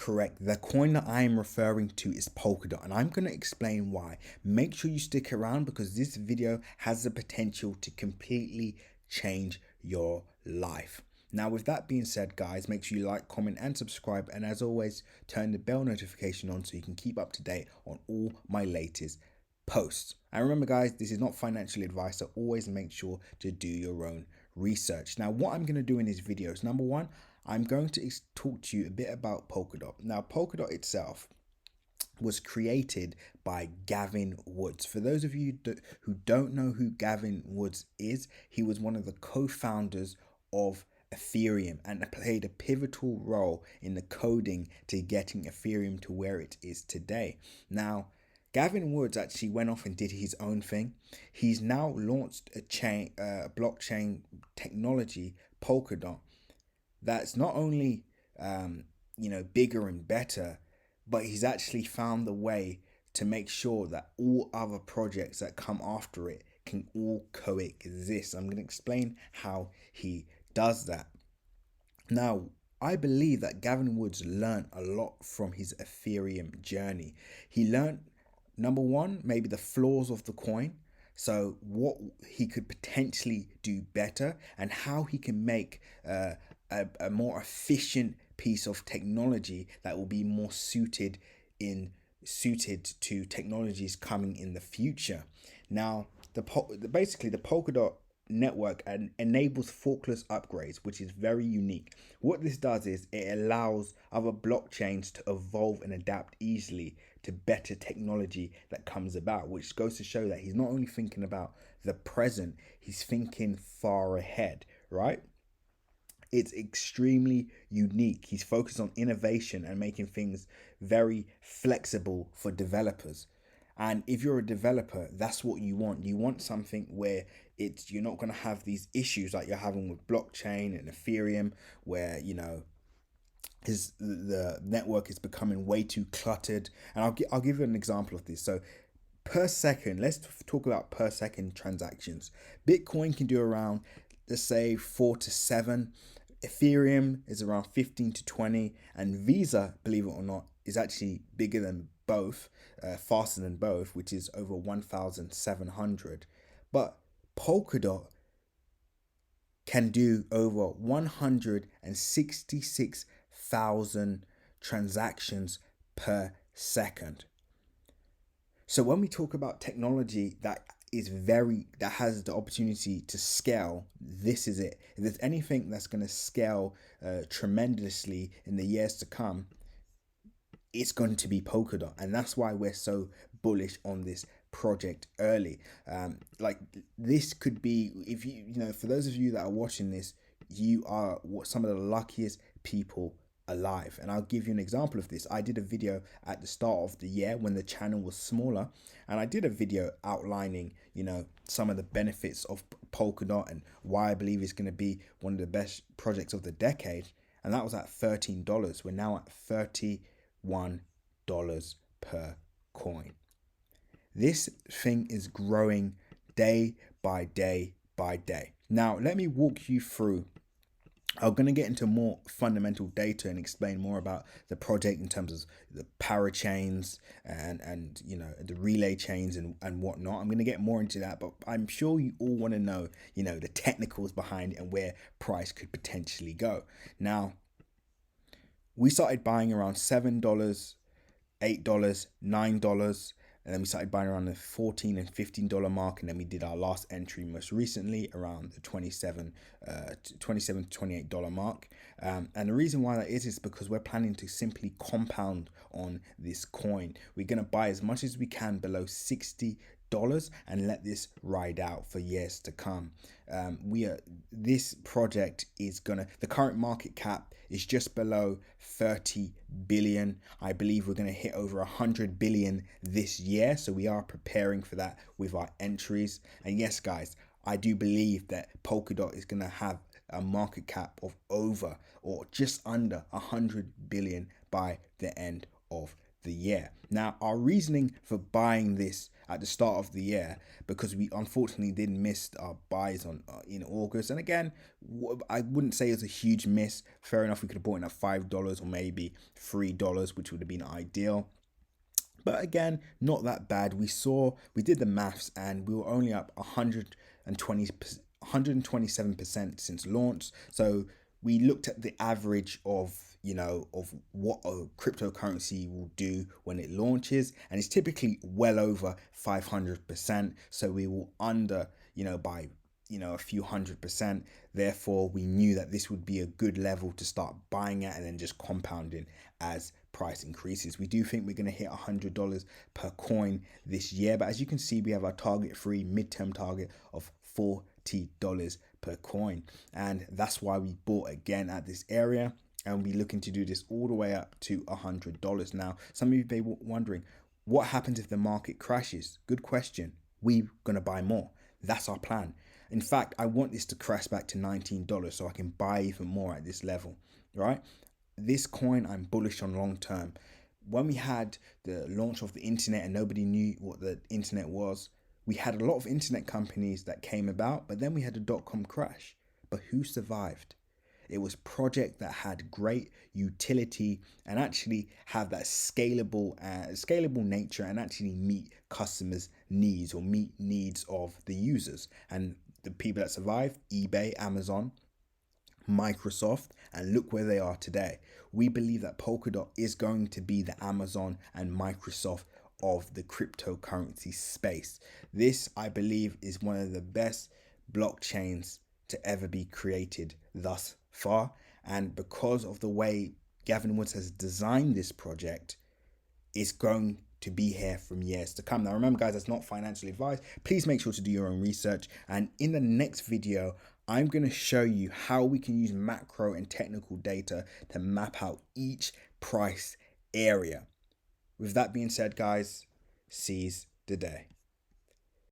correct. The coin that I am referring to is Polkadot, and I'm going to explain why. Make sure you stick around because this video has the potential to completely change your life. Now, with that being said, guys, make sure you like, comment, and subscribe. And as always, turn the bell notification on so you can keep up to date on all my latest posts. And remember, guys, this is not financial advice, so always make sure to do your own research. Now, what I'm going to do in this video is, number one, I'm going to talk to you a bit about Polkadot. Now, Polkadot itself was created by Gavin Woods. For those of you who don't know who Gavin Woods is, he was one of the co-founders of Ethereum and played a pivotal role in the coding to getting Ethereum to where it is today. Now, Gavin Woods actually went off and did his own thing. He's now launched a blockchain technology, Polkadot, that's not only bigger and better, but he's actually found the way to make sure that all other projects that come after it can all coexist. I'm going to explain how he does that. Now, I believe that Gavin Woods learned a lot from his Ethereum journey. He learned, number one, maybe the flaws of the coin. So what he could potentially do better and how he can make a more efficient piece of technology that will be more suited to technologies coming in the future. Now, basically the Polkadot network enables forkless upgrades, which is very unique. What this does is it allows other blockchains to evolve and adapt easily to better technology that comes about, which goes to show that he's not only thinking about the present, he's thinking far ahead, right? It's extremely unique. He's focused on innovation and making things very flexible for developers. And if you're a developer, that's what you want. You want something where you're not going to have these issues like you're having with blockchain and Ethereum, where the network is becoming way too cluttered. And I'll give you an example of this. So per second, let's talk about per second transactions. Bitcoin can do around, let's say, 4 to 7. Ethereum is around 15 to 20, and Visa, believe it or not, is actually bigger than both, faster than both, which is over 1,700. But Polkadot can do over 166,000 transactions per second. So when we talk about technology that has the opportunity to scale, this is it. If there's anything that's going to scale tremendously in the years to come, it's going to be Polkadot, and that's why we're so bullish on this project early. Like this could be, if for those of you that are watching this, you are some of the luckiest people alive. And I'll give you an example of this. I did a video at the start of the year when the channel was smaller, and I did a video outlining some of the benefits of Polkadot and why I believe it's going to be one of the best projects of the decade, and that was at $13. We're now at $31 per coin. This thing is growing day by day by day. Now let me walk you through. I'm going to get into more fundamental data and explain more about the project in terms of the parachains and the relay chains and whatnot. I'm going to get more into that, but I'm sure you all want to know, the technicals behind it and where price could potentially go. Now, we started buying around $7, $8, $9, and then we started buying around the $14 and $15 mark, and then we did our last entry most recently around the $27 to $28 mark. And the reason why that is because we're planning to simply compound on this coin. We're going to buy as much as we can below $60 and let this ride out for years to come. This project is the current market cap is just below 30 billion. I believe we're going to hit over 100 billion this year, so we are preparing for that with our entries. And yes, guys, I do believe that Polkadot is going to have a market cap of over or just under 100 billion by the end of the year. Now, our reasoning for buying this at the start of the year, because we unfortunately did miss our buys on in August. And again, I wouldn't say it's a huge miss. Fair enough, we could have bought in at $5 or maybe $3, which would have been ideal. But again, not that bad. We did the maths, and we were only up 127% since launch. So we looked at the average of, of what a cryptocurrency will do when it launches, and it's typically well over 500%. So we will under, by a few 100%. Therefore, we knew that this would be a good level to start buying at and then just compounding as price increases. We do think we're going to hit $100 per coin this year, but as you can see, we have our target free midterm target of $40 per coin, and that's why we bought again at this area, and we're looking to do this all the way up to $100. Now, some of you may be wondering, what happens if the market crashes? Good question. We're going to buy more. That's our plan. In fact, I want this to crash back to $19 so I can buy even more at this level, right? This coin I'm bullish on long term. When we had the launch of the internet and nobody knew what the internet was, we had a lot of internet companies that came about, but then we had the dot-com crash. But who survived? It was project that had great utility and actually have that scalable nature and actually meet customers' needs or meet needs of the users. And the people that survived, eBay, Amazon, Microsoft, and look where they are today. We believe that Polkadot is going to be the Amazon and Microsoft of the cryptocurrency space. This, I believe, is one of the best blockchains to ever be created thus far. And because of the way Gavin Woods has designed this project, it's going to be here from years to come. Now, remember, guys, that's not financial advice. Please make sure to do your own research. And in the next video, I'm going to show you how we can use macro and technical data to map out each price area. With that being said, guys, seize the day.